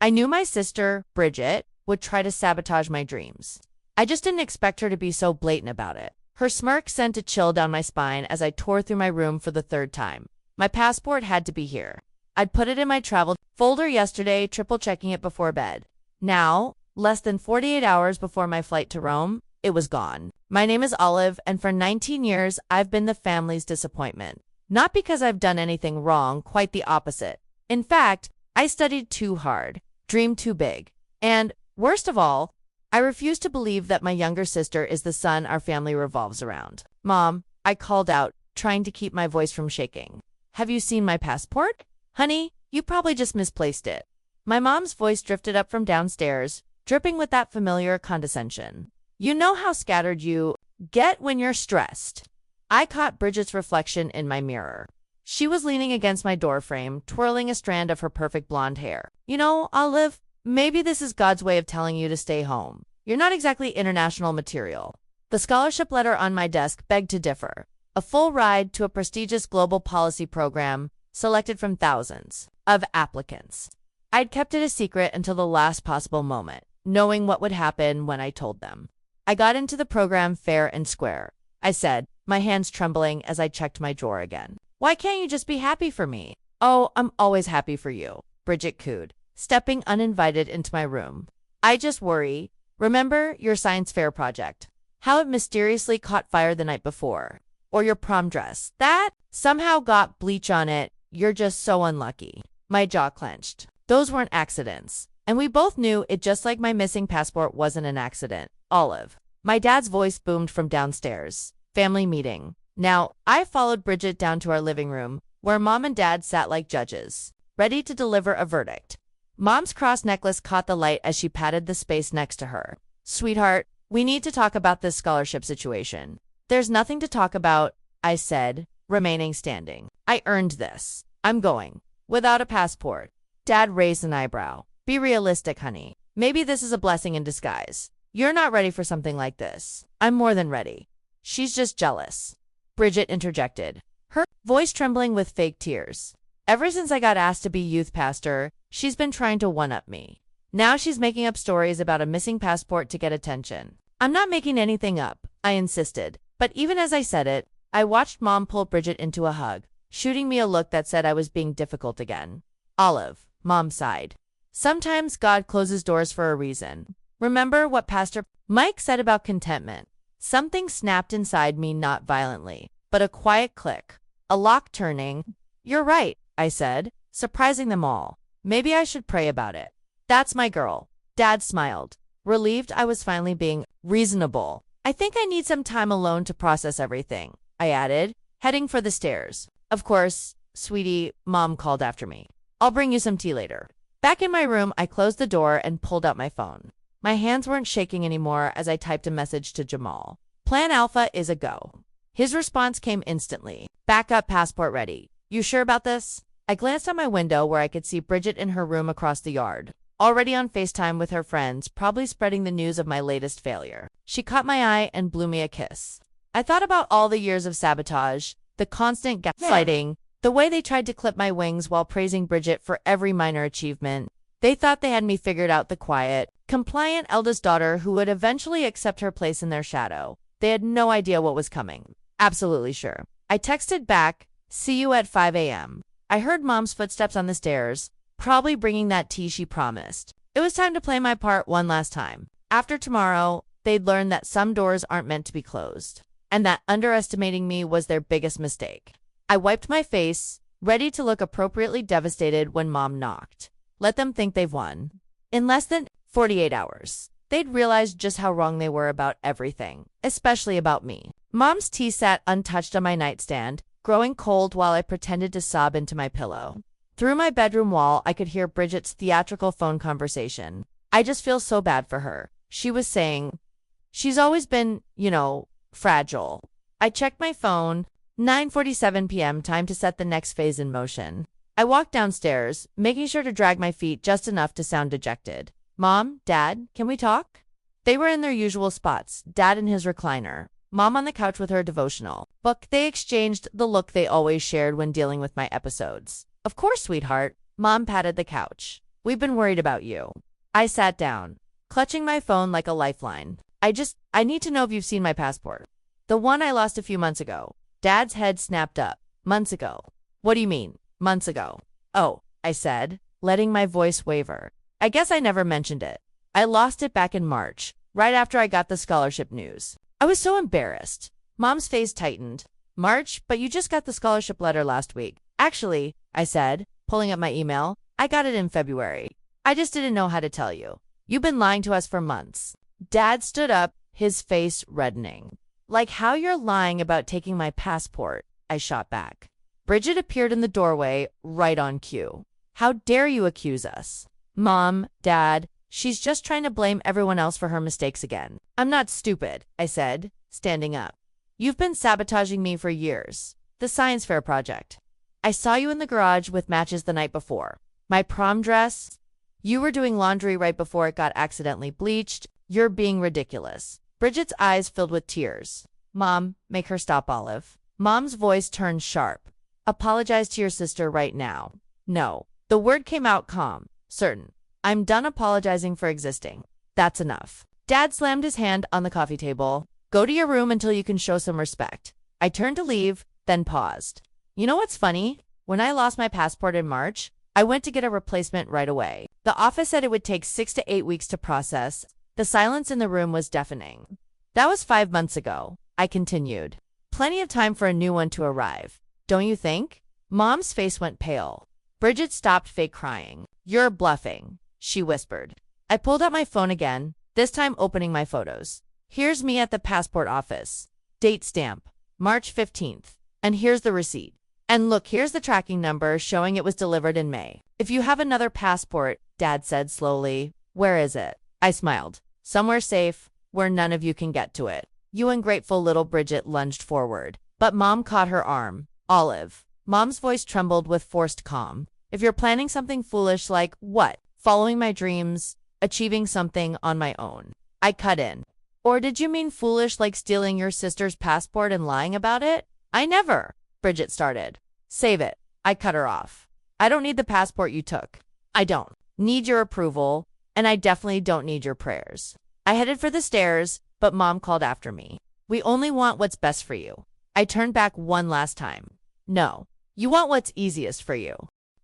I knew my sister, Bridget, would try to sabotage my dreams. I just didn't expect her to be so blatant about it. Her smirk sent a chill down my spine as I tore through my room for the third time. My passport had to be here. I'd put it in my travel folder yesterday, triple-checking it before bed. Now, less than 48 hours before my flight to Rome, it was gone. My name is Olive, and for 19 years, I've been the family's disappointment. Not because I've done anything wrong, quite the opposite. In fact, I studied too hard, dreamed too big, and, worst of all, I refuse to believe that my younger sister is the son our family revolves around. Mom, I called out, trying to keep my voice from shaking. Have you seen my passport? Honey, you probably just misplaced it. My mom's voice drifted up from downstairs, dripping with that familiar condescension. You know how scattered you get when you're stressed. I caught Bridget's reflection in my mirror. She was leaning against my doorframe, twirling a strand of her perfect blonde hair. You know, Olive, maybe this is God's way of telling you to stay home. You're not exactly international material. The scholarship letter on my desk begged to differ. A full ride to a prestigious global policy program selected from thousands of applicants. I'd kept it a secret until the last possible moment, knowing what would happen when I told them. I got into the program fair and square. I said, my hands trembling as I checked my drawer again. Why can't you just be happy for me? Oh, I'm always happy for you, Bridget cooed, stepping uninvited into my room. I just worry. Remember your science fair project? How it mysteriously caught fire the night before? Or your prom dress? That somehow got bleach on it. You're just so unlucky. My jaw clenched. Those weren't accidents. And we both knew it, just like my missing passport wasn't an accident. Olive. My dad's voice boomed from downstairs. Family meeting. Now, I followed Bridget down to our living room, where Mom and Dad sat like judges, ready to deliver a verdict. Mom's cross necklace caught the light as she patted the space next to her. Sweetheart, we need to talk about this scholarship situation. There's nothing to talk about, I said, remaining standing. I earned this. I'm going. Without a passport. Dad raised an eyebrow. Be realistic, honey. Maybe this is a blessing in disguise. You're not ready for something like this. I'm more than ready. She's just jealous. Bridget interjected, her voice trembling with fake tears. Ever since I got asked to be youth pastor, she's been trying to one-up me. Now she's making up stories about a missing passport to get attention. I'm not making anything up, I insisted. But even as I said it, I watched Mom pull Bridget into a hug, shooting me a look that said I was being difficult again. Olive, Mom sighed. Sometimes God closes doors for a reason. Remember what Pastor Mike said about contentment? Something snapped inside me, not violently, but a quiet click. A lock turning. You're right, I said, surprising them all. Maybe I should pray about it. That's my girl. Dad smiled, relieved I was finally being reasonable. I think I need some time alone to process everything, I added, heading for the stairs. Of course, sweetie, Mom called after me. I'll bring you some tea later. Back in my room, I closed the door and pulled out my phone. My hands weren't shaking anymore as I typed a message to Jamal. Plan Alpha is a go. His response came instantly. Backup passport ready. You sure about this? I glanced out my window where I could see Bridget in her room across the yard, already on FaceTime with her friends, probably spreading the news of my latest failure. She caught my eye and blew me a kiss. I thought about all the years of sabotage, the constant gaslighting, the way they tried to clip my wings while praising Bridget for every minor achievement. They thought they had me figured out, the quiet, compliant eldest daughter who would eventually accept her place in their shadow. They had no idea what was coming. Absolutely sure. I texted back, see you at 5 a.m. I heard Mom's footsteps on the stairs, probably bringing that tea she promised. It was time to play my part one last time. After tomorrow, they'd learn that some doors aren't meant to be closed, and that underestimating me was their biggest mistake. I wiped my face, ready to look appropriately devastated when Mom knocked. Let them think they've won. In less than 48 hours, they'd realize just how wrong they were about everything, especially about me. Mom's tea sat untouched on my nightstand, growing cold while I pretended to sob into my pillow. Through my bedroom wall, I could hear Bridget's theatrical phone conversation. I just feel so bad for her, she was saying. She's always been, fragile. I checked my phone. 9:47 p.m. Time to set the next phase in motion. I walked downstairs, making sure to drag my feet just enough to sound dejected. Mom, Dad, can we talk? They were in their usual spots, Dad in his recliner, Mom on the couch with her devotional book. They exchanged the look they always shared when dealing with my episodes. Of course, sweetheart. Mom patted the couch. We've been worried about you. I sat down, clutching my phone like a lifeline. I need to know if you've seen my passport. The one I lost a few months ago. Dad's head snapped up. Months ago. What do you mean, months ago? Oh, I said, letting my voice waver. I guess I never mentioned it. I lost it back in March, right after I got the scholarship news. I was so embarrassed. Mom's face tightened. March, but you just got the scholarship letter last week. Actually, I said, pulling up my email, I got it in February. I just didn't know how to tell you. You've been lying to us for months. Dad stood up, his face reddening. Like how you're lying about taking my passport, I shot back. Bridget appeared in the doorway, right on cue. How dare you accuse us? Mom, Dad, she's just trying to blame everyone else for her mistakes again. I'm not stupid, I said, standing up. You've been sabotaging me for years. The science fair project. I saw you in the garage with matches the night before. My prom dress. You were doing laundry right before it got accidentally bleached. You're being ridiculous. Bridget's eyes filled with tears. Mom, make her stop, Olive. Mom's voice turned sharp. Apologize to your sister right now. No. The word came out calm, certain. I'm done apologizing for existing. That's enough. Dad slammed his hand on the coffee table. Go to your room until you can show some respect. I turned to leave, then paused. You know what's funny? When I lost my passport in March, I went to get a replacement right away. The office said it would take 6 to 8 weeks to process. The silence in the room was deafening. That was 5 months ago, I continued. Plenty of time for a new one to arrive. Don't you think? Mom's face went pale. Bridget stopped fake crying. You're bluffing, she whispered. I pulled out my phone again, this time opening my photos. Here's me at the passport office. Date stamp, March 15th. And here's the receipt. And look, here's the tracking number showing it was delivered in May. If you have another passport, Dad said slowly. Where is it? I smiled. Somewhere safe, where none of you can get to it. You ungrateful little Bridget lunged forward. But Mom caught her arm. Olive. Mom's voice trembled with forced calm. If you're planning something foolish like, what? Following my dreams, achieving something on my own. I cut in. Or did you mean foolish like stealing your sister's passport and lying about it? I never. Bridget started. Save it. I cut her off. I don't need the passport you took. I don't need your approval, and I definitely don't need your prayers. I headed for the stairs, but Mom called after me. We only want what's best for you. I turned back one last time. No, you want what's easiest for you.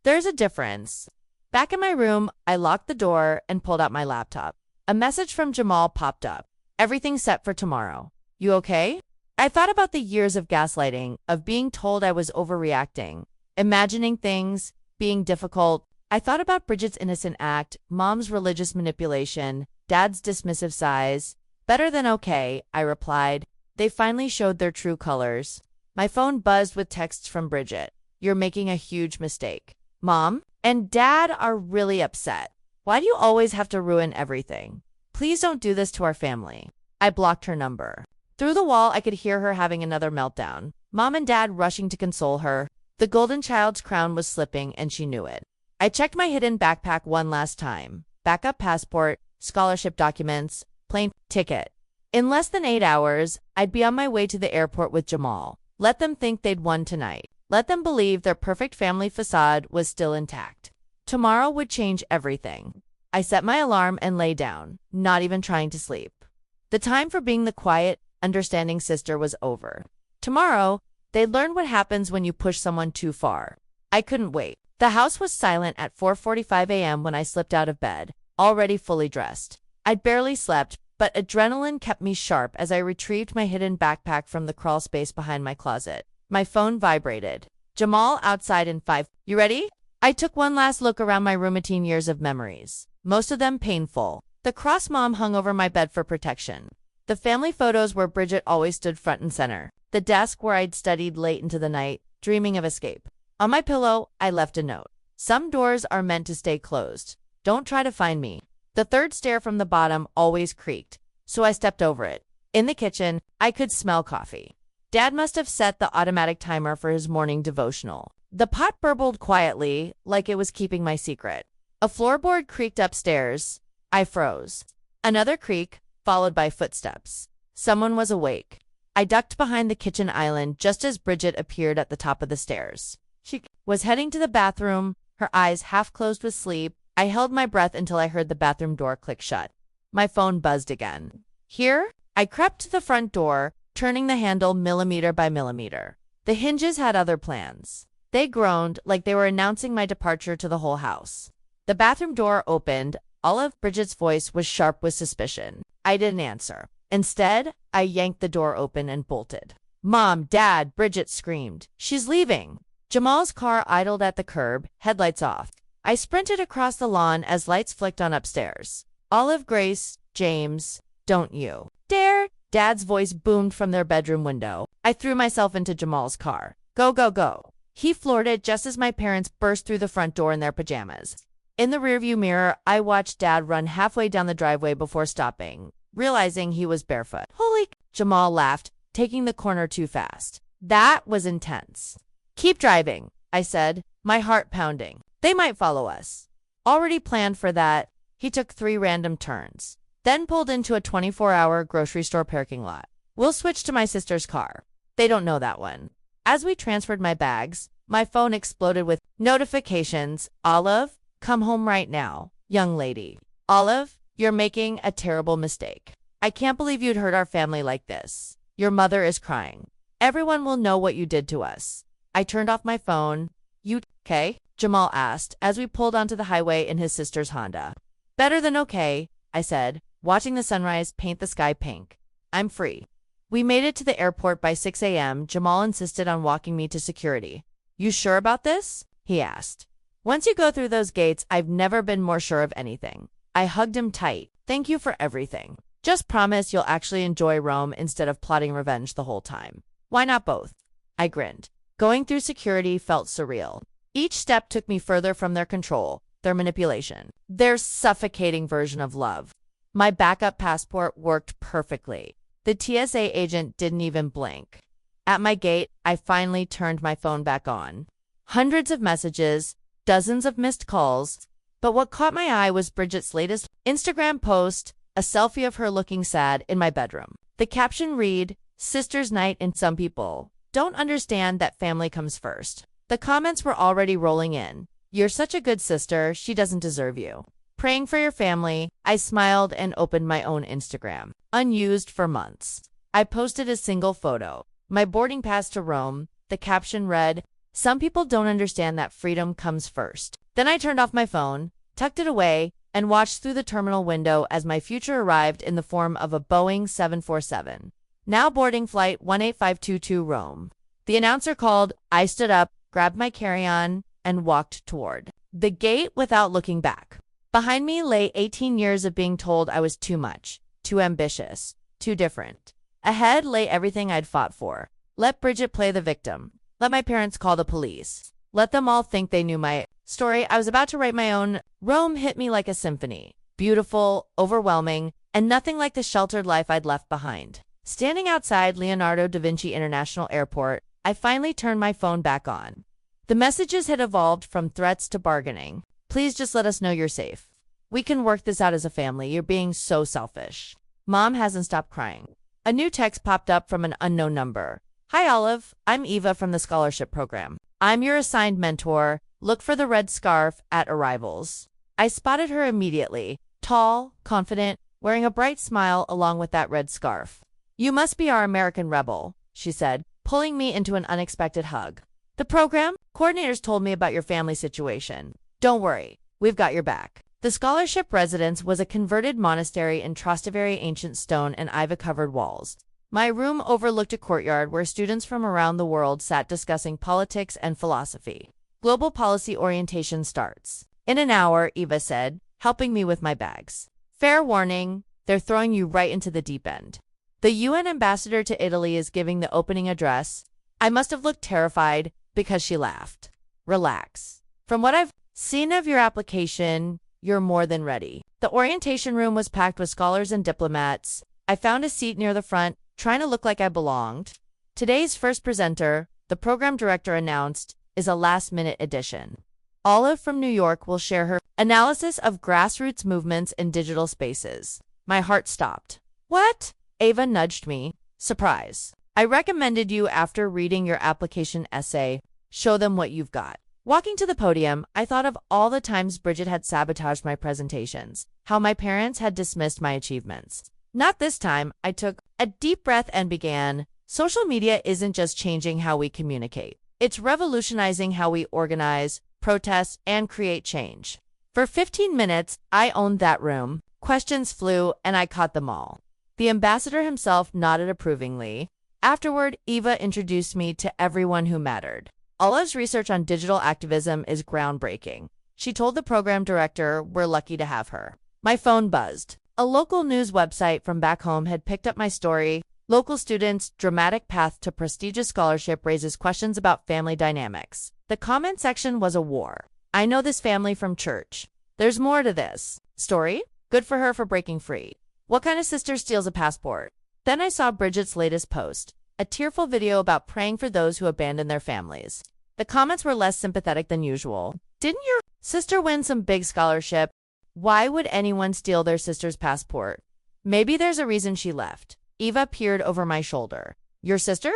There's a difference. Back in my room, I locked the door and pulled out my laptop. A message from Jamal popped up. Everything's set for tomorrow. You okay? I thought about the years of gaslighting, of being told I was overreacting, imagining things, being difficult. I thought about Bridget's innocent act, Mom's religious manipulation, Dad's dismissive sighs. Better than okay, I replied. They finally showed their true colors. My phone buzzed with texts from Bridget. You're making a huge mistake. Mom and Dad are really upset. Why do you always have to ruin everything? Please don't do this to our family. I blocked her number. Through the wall, I could hear her having another meltdown. Mom and Dad rushing to console her. The golden child's crown was slipping, and she knew it. I checked my hidden backpack one last time. Backup passport, scholarship documents, plane ticket. In less than 8 hours, I'd be on my way to the airport with Jamal. Let them think they'd won tonight. Let them believe their perfect family facade was still intact. Tomorrow would change everything. I set my alarm and lay down, not even trying to sleep. The time for being the quiet, understanding sister was over. Tomorrow, they'd learn what happens when you push someone too far. I couldn't wait. The house was silent at 4:45 a.m. when I slipped out of bed, already fully dressed. I'd barely slept, but adrenaline kept me sharp as I retrieved my hidden backpack from the crawl space behind my closet. My phone vibrated. Jamal outside in 5. You ready? I took one last look around my room, 18 years of memories, most of them painful. The cross mom hung over my bed for protection. The family photos where Bridget always stood front and center. The desk where I'd studied late into the night, dreaming of escape. On my pillow, I left a note. Some doors are meant to stay closed. Don't try to find me. The third stair from the bottom always creaked, so I stepped over it. In the kitchen, I could smell coffee. Dad must have set the automatic timer for his morning devotional. The pot burbled quietly, like it was keeping my secret. A floorboard creaked upstairs. I froze. Another creak, followed by footsteps. Someone was awake. I ducked behind the kitchen island just as Bridget appeared at the top of the stairs. She was heading to the bathroom, her eyes half closed with sleep, I held my breath until I heard the bathroom door click shut. My phone buzzed again. Here, I crept to the front door, turning the handle millimeter by millimeter. The hinges had other plans. They groaned like they were announcing my departure to the whole house. The bathroom door opened. Olive Bridget's voice was sharp with suspicion. I didn't answer. Instead, I yanked the door open and bolted. "Mom, Dad," Bridget screamed. "She's leaving." Jamal's car idled at the curb, headlights off. I sprinted across the lawn as lights flicked on upstairs. "Olive, Grace, James, don't you dare!" Dad's voice boomed from their bedroom window. I threw myself into Jamal's car. "Go, go, go." He floored it just as my parents burst through the front door in their pajamas. In the rearview mirror, I watched Dad run halfway down the driveway before stopping, realizing he was barefoot. "Holy!" Jamal laughed, taking the corner too fast. That was intense. "Keep driving," I said, my heart pounding. "They might follow us." Already planned for that, he took 3 random turns, then pulled into a 24-hour grocery store parking lot. "We'll switch to my sister's car. They don't know that one." As we transferred my bags, my phone exploded with notifications. "Olive, come home right now. Young lady. Olive, you're making a terrible mistake. I can't believe you'd hurt our family like this. Your mother is crying. Everyone will know what you did to us." I turned off my phone. "You okay?" Jamal asked as we pulled onto the highway in his sister's Honda. "Better than okay," I said, watching the sunrise paint the sky pink. "I'm free." We made it to the airport by 6 a.m. Jamal insisted on walking me to security. "You sure about this?" he asked. "Once you go through those gates, I've never been more sure of anything." I hugged him tight. "Thank you for everything. Just promise you'll actually enjoy Rome instead of plotting revenge the whole time." "Why not both?" I grinned. Going through security felt surreal. Each step took me further from their control, their manipulation, their suffocating version of love. My backup passport worked perfectly. The TSA agent didn't even blink. At my gate, I finally turned my phone back on. Hundreds of messages, dozens of missed calls. But what caught my eye was Bridget's latest Instagram post, a selfie of her looking sad in my bedroom. The caption read, "Sister's night," and some people don't understand that family comes first. The comments were already rolling in. "You're such a good sister, she doesn't deserve you. Praying for your family." I smiled and opened my own Instagram. Unused for months. I posted a single photo. My boarding pass to Rome. The caption read, "Some people don't understand that freedom comes first." Then I turned off my phone, tucked it away, and watched through the terminal window as my future arrived in the form of a Boeing 747. "Now boarding flight 18522 Rome." The announcer called. I stood up, grabbed my carry-on, and walked toward the gate without looking back. Behind me lay 18 years of being told I was too much, too ambitious, too different. Ahead lay everything I'd fought for. Let Bridget play the victim. Let my parents call the police. Let them all think they knew my story. I was about to write my own. Rome hit me like a symphony. Beautiful, overwhelming, and nothing like the sheltered life I'd left behind. Standing outside Leonardo da Vinci International Airport, I finally turned my phone back on. The messages had evolved from threats to bargaining. "Please just let us know you're safe. We can work this out as a family. You're being so selfish." Mom hasn't stopped crying. A new text popped up from an unknown number. "Hi, Olive. I'm Eva from the scholarship program. I'm your assigned mentor. Look for the red scarf at arrivals." I spotted her immediately. Tall, confident, wearing a bright smile along with that red scarf. "You must be our American rebel," she said, pulling me into an unexpected hug. "The program coordinators told me about your family situation. Don't worry, we've got your back." The scholarship residence was a converted monastery in Trastevere, ancient stone and ivy-covered walls. My room overlooked a courtyard where students from around the world sat discussing politics and philosophy. "Global policy orientation starts in an hour," Eva said, helping me with my bags. "Fair warning, they're throwing you right into the deep end. The UN ambassador to Italy is giving the opening address." I must have looked terrified because she laughed. "Relax. From what I've seen of your application, you're more than ready." The orientation room was packed with scholars and diplomats. I found a seat near the front, trying to look like I belonged. Today's first presenter, the program director announced, is a last-minute addition. Olive from New York will share her analysis of grassroots movements in digital spaces. My heart stopped. "What?" Ava nudged me. "Surprise. I recommended you after reading your application essay. Show them what you've got." Walking to the podium, I thought of all the times Bridget had sabotaged my presentations, how my parents had dismissed my achievements. Not this time. I took a deep breath and began. Social media isn't just changing how we communicate. It's revolutionizing how we organize, protest, and create change. For 15 minutes, I owned that room. Questions flew, and I caught them all. The ambassador himself nodded approvingly. Afterward, Eva introduced me to everyone who mattered. Olive's research on digital activism is groundbreaking. She told the program director we're lucky to have her. My phone buzzed. A local news website from back home had picked up my story. Local students' dramatic path to prestigious scholarship raises questions about family dynamics. The comment section was a war. I know this family from church. There's more to this story. Good for her for breaking free. What kind of sister steals a passport? Then I saw Bridget's latest post, a tearful video about praying for those who abandon their families. The comments were less sympathetic than usual. Didn't your sister win some big scholarship? Why would anyone steal their sister's passport? Maybe there's a reason she left. Eva peered over my shoulder. Your sister?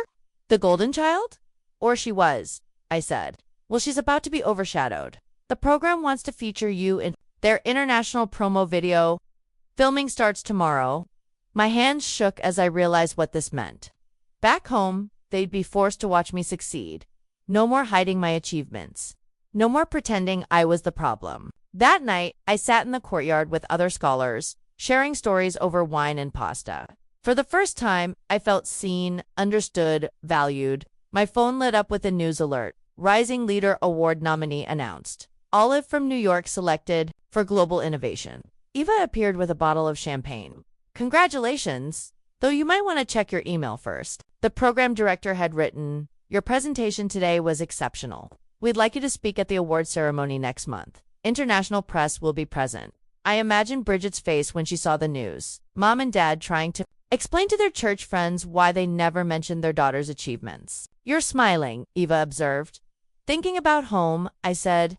The golden child? Or she was, I said. Well, she's about to be overshadowed. The program wants to feature you in their international promo video. Filming starts tomorrow. My hands shook as I realized what this meant. Back home, they'd be forced to watch me succeed. No more hiding my achievements. No more pretending I was the problem. That night, I sat in the courtyard with other scholars, sharing stories over wine and pasta. For the first time, I felt seen, understood, valued. My phone lit up with a news alert. Rising Leader Award nominee announced. Olive from New York selected for global innovation. Eva appeared with a bottle of champagne. Congratulations, though you might want to check your email first. The program director had written, your presentation today was exceptional. We'd like you to speak at the award ceremony next month. International press will be present. I imagined Bridget's face when she saw the news. Mom and Dad trying to explain to their church friends why they never mentioned their daughter's achievements. You're smiling, Eva observed. Thinking about home, I said.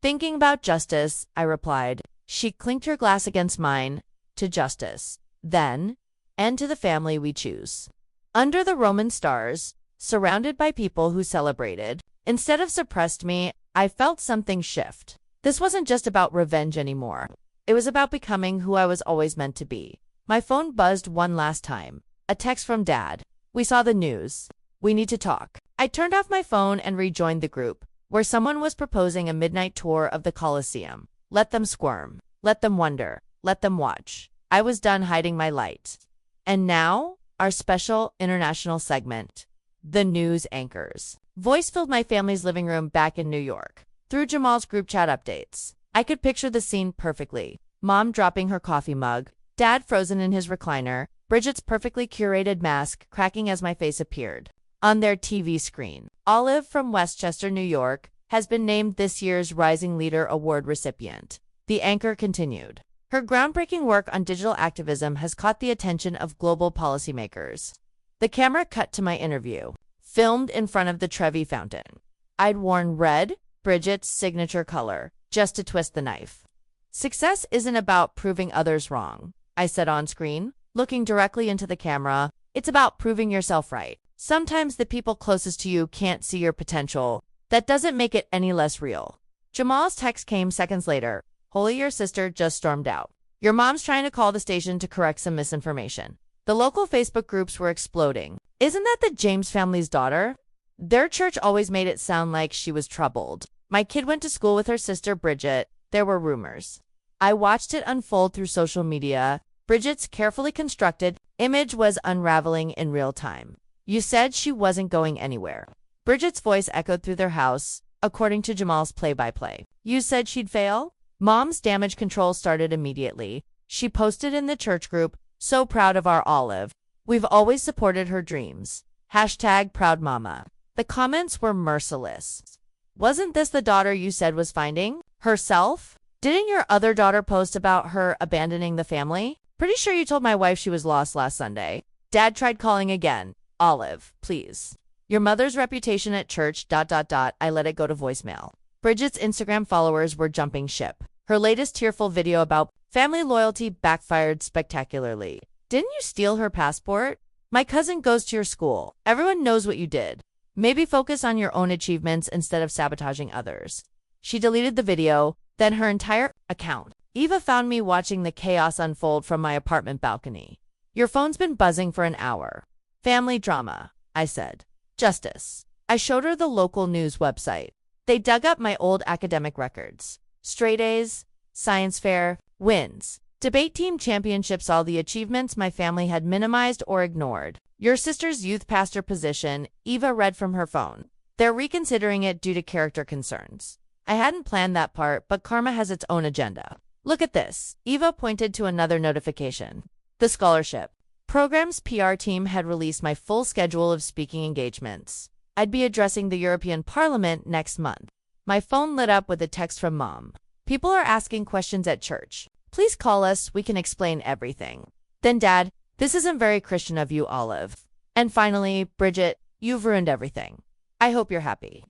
Thinking about justice, I replied. She clinked her glass against mine. To justice. Then, and to the family we choose. Under the Roman stars, surrounded by people who celebrated, instead of suppressed me, I felt something shift. This wasn't just about revenge anymore. It was about becoming who I was always meant to be. My phone buzzed one last time. A text from Dad. We saw the news. We need to talk. I turned off my phone and rejoined the group, where someone was proposing a midnight tour of the Colosseum. Let them squirm. Let them wonder. Let them watch. I was done hiding my light. And now, our special international segment. The News Anchors. Voice filled my family's living room back in New York. Through Jamal's group chat updates, I could picture the scene perfectly. Mom dropping her coffee mug, Dad frozen in his recliner, Bridget's perfectly curated mask cracking as my face appeared on their TV screen. Olive from Westchester, New York, has been named this year's Rising Leader Award recipient. The anchor continued. Her groundbreaking work on digital activism has caught the attention of global policymakers. The camera cut to my interview, filmed in front of the Trevi Fountain. I'd worn red, Bridget's signature color, just to twist the knife. Success isn't about proving others wrong, I said on screen, looking directly into the camera. It's about proving yourself right. Sometimes the people closest to you can't see your potential. That doesn't make it any less real. Jamal's text came seconds later. Holy, your sister just stormed out. Your mom's trying to call the station to correct some misinformation. The local Facebook groups were exploding. Isn't that the James family's daughter? Their church always made it sound like she was troubled. My kid went to school with her sister Bridget. There were rumors. I watched it unfold through social media. Bridget's carefully constructed image was unraveling in real time. You said she wasn't going anywhere. Bridget's voice echoed through their house, according to Jamal's play-by-play. You said she'd fail? Mom's damage control started immediately. She posted in the church group, so proud of our Olive. We've always supported her dreams. #ProudMama. The comments were merciless. Wasn't this the daughter you said was finding herself? Didn't your other daughter post about her abandoning the family? Pretty sure you told my wife she was lost last Sunday. Dad tried calling again. Olive, please. Your mother's reputation at church, ... I let it go to voicemail. Bridget's Instagram followers were jumping ship. Her latest tearful video about family loyalty backfired spectacularly. Didn't you steal her passport? My cousin goes to your school. Everyone knows what you did. Maybe focus on your own achievements instead of sabotaging others. She deleted the video, then her entire account. Eva found me watching the chaos unfold from my apartment balcony. Your phone's been buzzing for an hour. Family drama, I said. Justice. I showed her the local news website. They dug up my old academic records. Straight A's, science fair, wins. Debate team championships, all the achievements my family had minimized or ignored. Your sister's youth pastor position, Eva read from her phone. They're reconsidering it due to character concerns. I hadn't planned that part, but karma has its own agenda. Look at this. Eva pointed to another notification. The scholarship program's PR team had released my full schedule of speaking engagements. I'd be addressing the European Parliament next month. My phone lit up with a text from Mom. People are asking questions at church. Please call us, we can explain everything. Then Dad, this isn't very Christian of you, Olive. And finally, Bridget, you've ruined everything. I hope you're happy.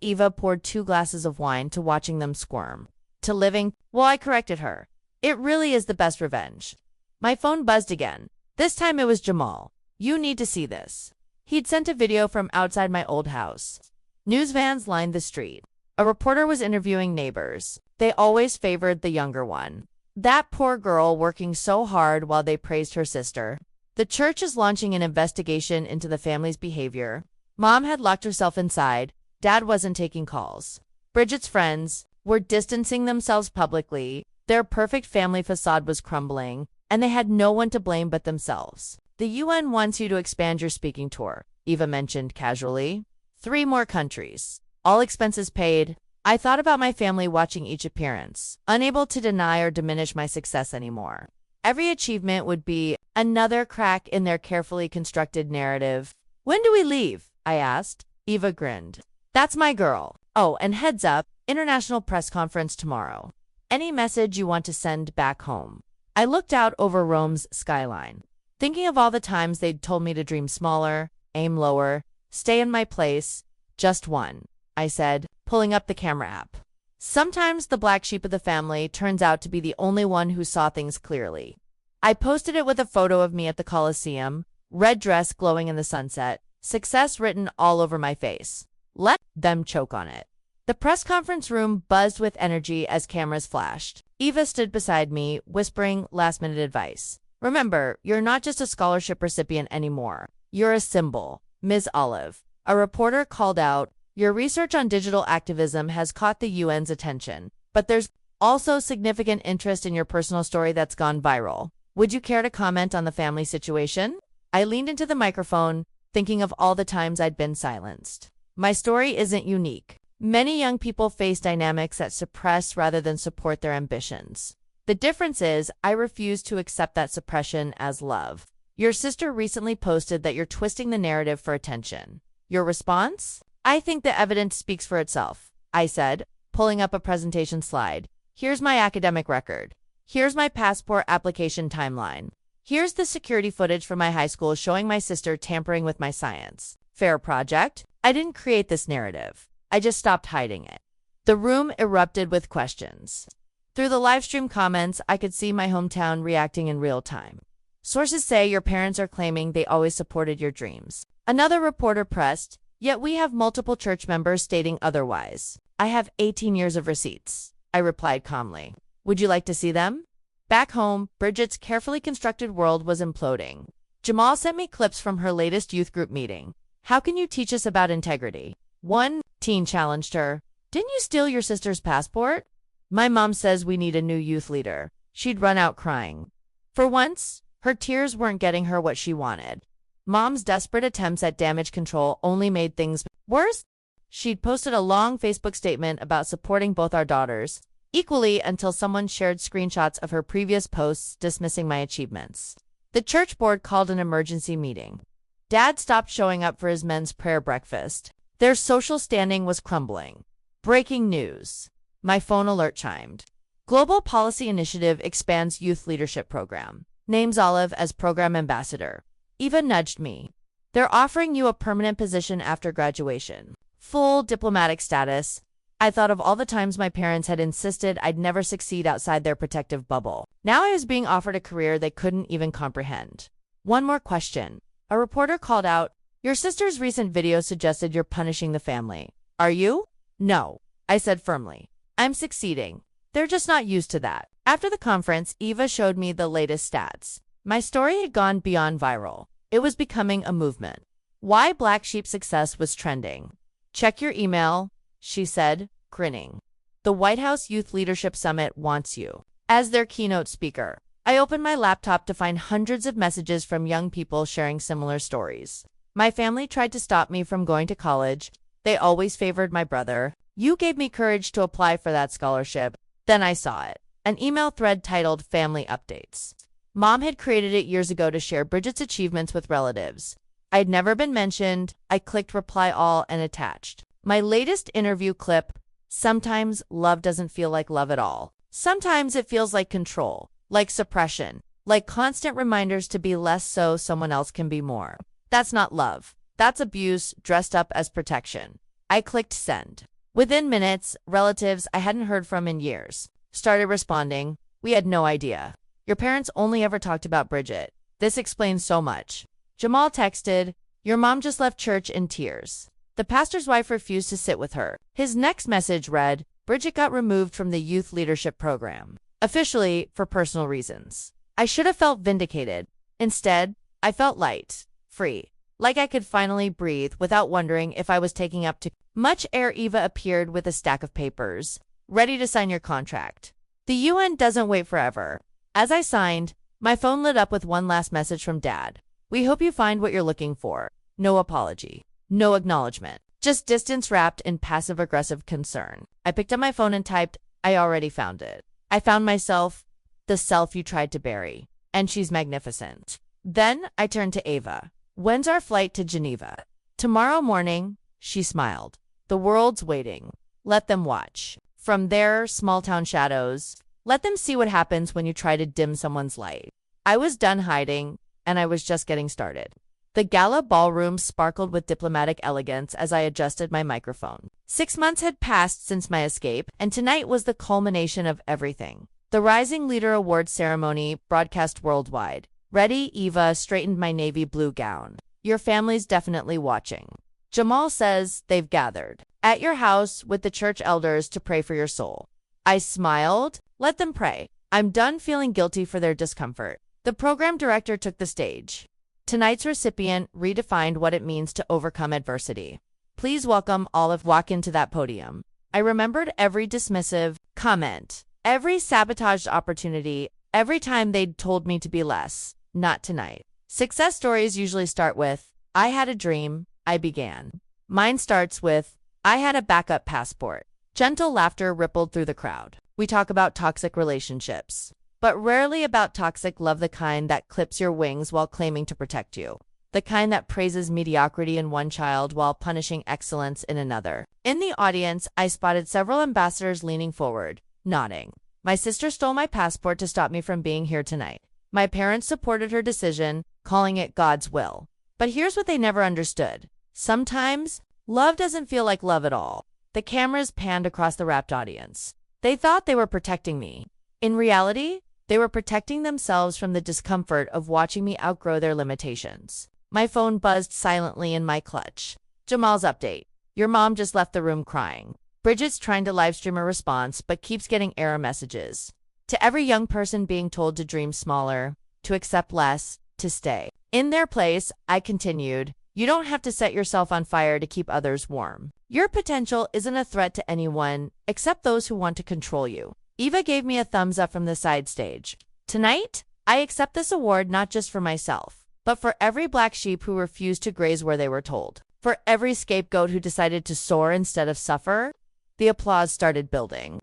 Eva poured 2 glasses of wine to watching them squirm. To living, well, I corrected her. It really is the best revenge. My phone buzzed again. This time it was Jamal. You need to see this. He'd sent a video from outside my old house. News vans lined the street. A reporter was interviewing neighbors. They always favored the younger one. That poor girl working so hard while they praised her sister. The church is launching an investigation into the family's behavior. Mom had locked herself inside. Dad wasn't taking calls. Bridget's friends were distancing themselves publicly. Their perfect family facade was crumbling, and they had no one to blame but themselves. The UN wants you to expand your speaking tour, Eva mentioned casually. 3 more countries. All expenses paid. I thought about my family watching each appearance, unable to deny or diminish my success anymore. Every achievement would be another crack in their carefully constructed narrative. When do we leave? I asked. Eva grinned. That's my girl. Oh, and heads up, international press conference tomorrow. Any message you want to send back home? I looked out over Rome's skyline, thinking of all the times they'd told me to dream smaller, aim lower, stay in my place. Just one, I said, pulling up the camera app. Sometimes the black sheep of the family turns out to be the only one who saw things clearly. I posted it with a photo of me at the Coliseum, red dress glowing in the sunset, success written all over my face. Let them choke on it. The press conference room buzzed with energy as cameras flashed. Eva stood beside me, whispering last-minute advice. Remember, you're not just a scholarship recipient anymore. You're a symbol. Ms. Olive. A reporter called out, your research on digital activism has caught the UN's attention, but there's also significant interest in your personal story that's gone viral. Would you care to comment on the family situation? I leaned into the microphone, thinking of all the times I'd been silenced. My story isn't unique. Many young people face dynamics that suppress rather than support their ambitions. The difference is, I refuse to accept that suppression as love. Your sister recently posted that you're twisting the narrative for attention. Your response? I think the evidence speaks for itself, I said, pulling up a presentation slide. Here's my academic record. Here's my passport application timeline. Here's the security footage from my high school showing my sister tampering with my science fair project. I didn't create this narrative. I just stopped hiding it. The room erupted with questions. Through the livestream comments, I could see my hometown reacting in real time. Sources say your parents are claiming they always supported your dreams. Another reporter pressed, yet we have multiple church members stating otherwise. I have 18 years of receipts, I replied calmly. Would you like to see them? Back home, Bridget's carefully constructed world was imploding. Jamal sent me clips from her latest youth group meeting. How can you teach us about integrity? One teen challenged her. Didn't you steal your sister's passport? My mom says we need a new youth leader. She'd run out crying. For once, her tears weren't getting her what she wanted. Mom's desperate attempts at damage control only made things worse. She'd posted a long Facebook statement about supporting both our daughters, equally until someone shared screenshots of her previous posts dismissing my achievements. The church board called an emergency meeting. Dad stopped showing up for his men's prayer breakfast. Their social standing was crumbling. Breaking news. My phone alert chimed. Global Policy Initiative expands youth leadership program. Names Olive as program ambassador. Eva nudged me. They're offering you a permanent position after graduation. Full diplomatic status. I thought of all the times my parents had insisted I'd never succeed outside their protective bubble. Now I was being offered a career they couldn't even comprehend. One more question. A reporter called out, Your sister's recent video suggested you're punishing the family. Are you? No, I said firmly. I'm succeeding. They're just not used to that. After the conference, Eva showed me the latest stats. My story had gone beyond viral. It was becoming a movement. Why Black Sheep success was trending. Check your email, she said, grinning. The White House Youth Leadership Summit wants you as their keynote speaker. I opened my laptop to find hundreds of messages from young people sharing similar stories. My family tried to stop me from going to college. They always favored my brother. You gave me courage to apply for that scholarship. Then I saw it. An email thread titled Family Updates. Mom had created it years ago to share Bridget's achievements with relatives. I'd never been mentioned. I clicked reply all and attached my latest interview clip. Sometimes love doesn't feel like love at all. Sometimes it feels like control, like suppression, like constant reminders to be less so someone else can be more. That's not love. That's abuse dressed up as protection. I clicked send. Within minutes, relatives I hadn't heard from in years started responding. We had no idea. Your parents only ever talked about Bridget. This explains so much. Jamal texted, your mom just left church in tears. The pastor's wife refused to sit with her. His next message read, Bridget got removed from the youth leadership program, officially for personal reasons. I should have felt vindicated. Instead, I felt light, free, like I could finally breathe without wondering if I was taking up too much air. Eva appeared with a stack of papers, ready to sign your contract. The UN doesn't wait forever. As I signed, my phone lit up with one last message from Dad. We hope you find what you're looking for. No apology. No acknowledgement. Just distance wrapped in passive-aggressive concern. I picked up my phone and typed, I already found it. I found myself, the self you tried to bury. And she's magnificent. Then I turned to Ava. When's our flight to Geneva? Tomorrow morning, she smiled. The world's waiting. Let them watch. From their small-town shadows, let them see what happens when you try to dim someone's light. I was done hiding, and I was just getting started. The gala ballroom sparkled with diplomatic elegance as I adjusted my microphone. 6 months had passed since my escape, and tonight was the culmination of everything. The Rising Leader Award ceremony broadcast worldwide. Ready, Eva straightened my navy blue gown. Your family's definitely watching. Jamal says they've gathered at your house with the church elders to pray for your soul. I smiled. Let them pray. I'm done feeling guilty for their discomfort. The program director took the stage. Tonight's recipient redefined what it means to overcome adversity. Please welcome Olive. Walk into that podium. I remembered every dismissive comment, every sabotaged opportunity, every time they'd told me to be less. Not tonight. Success stories usually start with, I had a dream, I began. Mine starts with, I had a backup passport. Gentle laughter rippled through the crowd. We talk about toxic relationships, but rarely about toxic love, the kind that clips your wings while claiming to protect you. The kind that praises mediocrity in one child while punishing excellence in another. In the audience, I spotted several ambassadors leaning forward, nodding. My sister stole my passport to stop me from being here tonight. My parents supported her decision, calling it God's will. But here's what they never understood. Sometimes, love doesn't feel like love at all. The cameras panned across the rapt audience. They thought they were protecting me. In reality, they were protecting themselves from the discomfort of watching me outgrow their limitations. My phone buzzed silently in my clutch. Jamal's update. Your mom just left the room crying. Bridget's trying to livestream a response but keeps getting error messages. To every young person being told to dream smaller, to accept less, to stay in their place, I continued, you don't have to set yourself on fire to keep others warm. Your potential isn't a threat to anyone except those who want to control you. Eva gave me a thumbs up from the side stage. Tonight, I accept this award not just for myself, but for every black sheep who refused to graze where they were told. For every scapegoat who decided to soar instead of suffer. The applause started building.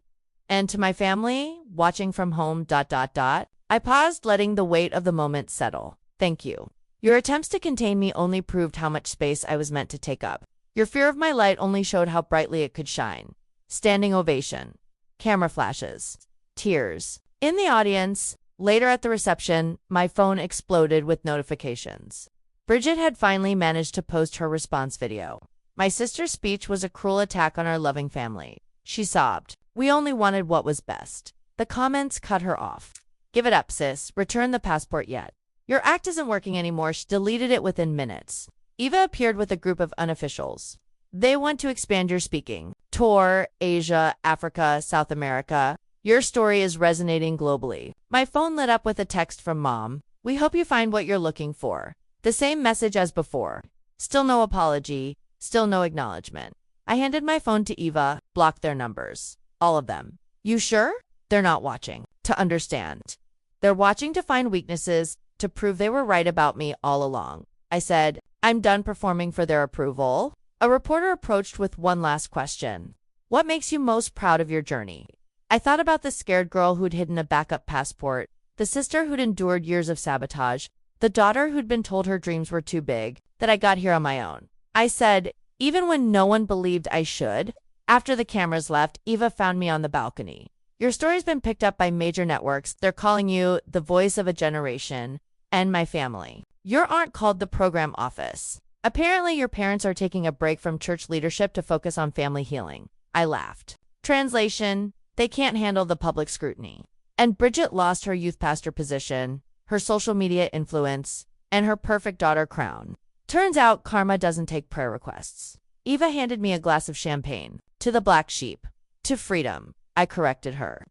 And to my family, watching from home, I paused, letting the weight of the moment settle. Thank you. Your attempts to contain me only proved how much space I was meant to take up. Your fear of my light only showed how brightly it could shine. Standing ovation. Camera flashes. Tears. In the audience, later at the reception, my phone exploded with notifications. Bridget had finally managed to post her response video. My sister's speech was a cruel attack on our loving family. She sobbed. We only wanted what was best. The comments cut her off. Give it up, sis. Return the passport yet. Your act isn't working anymore. She deleted it within minutes. Eva appeared with a group of unofficials. They want to expand your speaking. Tour, Asia, Africa, South America. Your story is resonating globally. My phone lit up with a text from Mom. We hope you find what you're looking for. The same message as before. Still no apology. Still no acknowledgement. I handed my phone to Eva, blocked their numbers. All of them. You sure? They're not watching to understand. They're watching to find weaknesses, to prove they were right about me all along. I said, I'm done performing for their approval. A reporter approached with one last question. What makes you most proud of your journey? I thought about the scared girl who'd hidden a backup passport, the sister who'd endured years of sabotage, the daughter who'd been told her dreams were too big, that I got here on my own. I said, even when no one believed I should. After the cameras left, Eva found me on the balcony. Your story's been picked up by major networks. They're calling you the voice of a generation and my family. Your aunt called the program office. Apparently, your parents are taking a break from church leadership to focus on family healing. I laughed. Translation, they can't handle the public scrutiny. And Bridget lost her youth pastor position, her social media influence, and her perfect daughter crown. Turns out karma doesn't take prayer requests. Eva handed me a glass of champagne. To the black sheep. To freedom, I corrected her.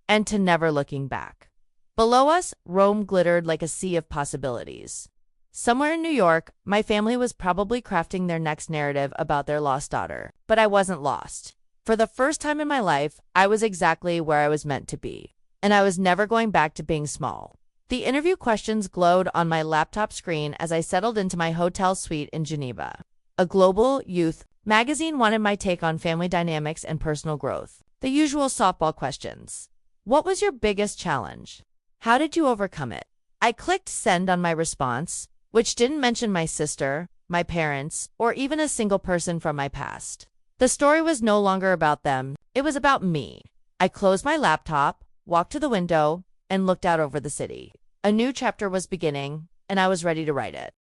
And to never looking back. Below us, Rome glittered like a sea of possibilities. Somewhere in New York, my family was probably crafting their next narrative about their lost daughter. But I wasn't lost. For the first time in my life, I was exactly where I was meant to be. And I was never going back to being small. The interview questions glowed on my laptop screen as I settled into my hotel suite in Geneva. A global youth magazine wanted my take on family dynamics and personal growth. The usual softball questions. What was your biggest challenge? How did you overcome it? I clicked send on my response, which didn't mention my sister, my parents, or even a single person from my past. The story was no longer about them. It was about me. I closed my laptop, walked to the window, and looked out over the city. A new chapter was beginning, and I was ready to write it.